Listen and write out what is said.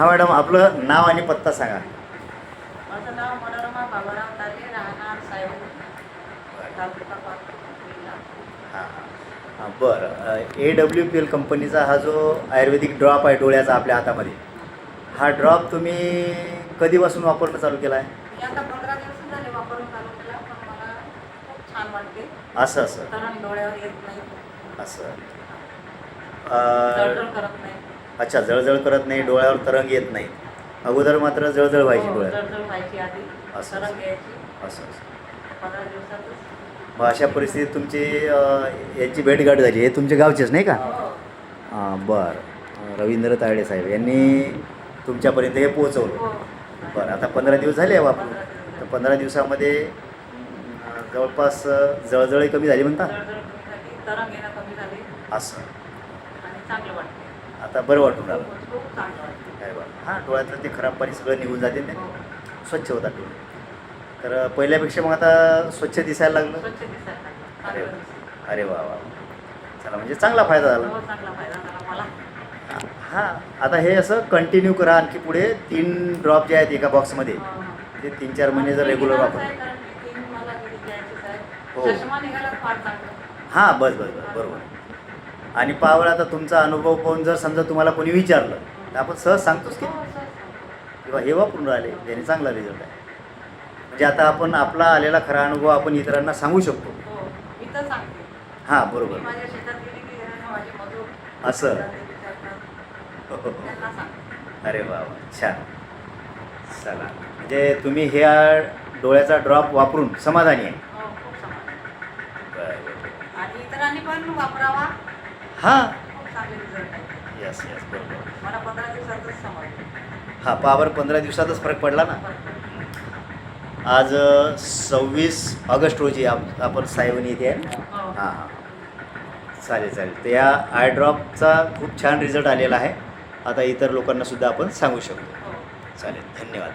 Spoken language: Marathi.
हा मॅडम, आपलं नाव आणि पत्ता सांगा. माझं नाव मनोरमा बाबाराव ताले, राहणार सायवली, तालुका पाथरी, जिल्हा. हां हां बरं. AWPL कंपनीचा हा जो आयुर्वेदिक ड्रॉप आहे डोळ्याचा आपल्या हातामध्ये, हा ड्रॉप तुम्ही कधीपासून वापरणं चालू केला आहे? मी आता 15 दिवस झाले वापरून चालू केला, पण मला खूप छान वाटते. असं असं तरण डोळ्यावर येत नाही, असं जळजळ करत नाही. अच्छा, जळजळ करत नाही, डोळ्यावर तरंग येत नाही. अगोदर मात्र जळजळ व्हायची हो, डोळ्यात. जळजळ व्हायची आधी, असं. तरंग यायची. असं असं 15 दिवसातच. मग अशा परिस्थितीत तुमची यांची भेटगाठ झाली. हे तुमच्या गावचेच नाही का? हो. बरं. रवींद्र तायडे साहेब यांनी तुमच्यापर्यंत हे पोहोचवलं. हो. बरं, आता 15 दिवस झाले वापरून. 15 दिवस तर 15 दिवसामध्ये जवळपास जळजळही कमी झाली म्हणता. जळजळ कमी झाली, तरंग येणं कमी झाले असं आणि चांगलं वाटते. आता बरं वाटून राहिलं. खूप चांगलं वाटते. काय बरं. हां, डोळ्यातलं ते खराब पाणी सगळं निघून जाते ना, हो. स्वच्छ होतात डोळे. तर पहिल्यापेक्षा मग आता स्वच्छ दिसायला लागलं. स्वच्छ दिसायला लागलं. अरे चांगलं दिसतं. अरे वा वा. चला, म्हणजे चांगला फायदा झाला. हो, चांगला फायदा झाला मला. हां, आता हे असं कंटिन्यू करा. आणखी पुढे 3 ड्रॉप जे आहेत एका बॉक्समध्ये, ते 3-4 महिने जर रेग्युलर वापर. हो. चष्मा निघाला फार चांगलं. हां, बस बस बस बरोबर. आणि पावर आता तुमचा अनुभव पाहून जर समजा तुम्हाला कोणी विचारलं तर आपण सहज सांगतोच की हो, सर. किंवा हे वापरून राहिले, त्याने चांगला रिझल्ट आहे. म्हणजे आता आपण आपला आलेला खरा अनुभव आपण इतरांना सांगू शकतो. हो, मी तर सांगते. हां, मी बरोबर. माझ्या शेतात गेली की माझे मजूर असं. ते विचारतात. त्यांना सांगते. अरे वा वा, छान. चला, म्हणजे तुम्ही ह्या डोळ्याचा ड्रॉप वापरून समाधानी आहे. हो, खूप समाधान. बरं. आणि इतरांनी पण वापरावा. हां, खूप चांगले रिझल्ट आहे. यस यस, बरोबर. मला 15 दिवसातच समजलं. हां, पावर 15 दिवसातच फरक पडला ना. आज 26 ऑगस्ट रोजी आपण सायवनी इथे आहे. हो. हां हां, चालेल चालेल. तर या आय ड्रॉपचा खूप छान रिझल्ट आलेला आहे. आता इतर लोकांना सुद्धा आपण सांगू शकतो. हो. चालेल, धन्यवाद.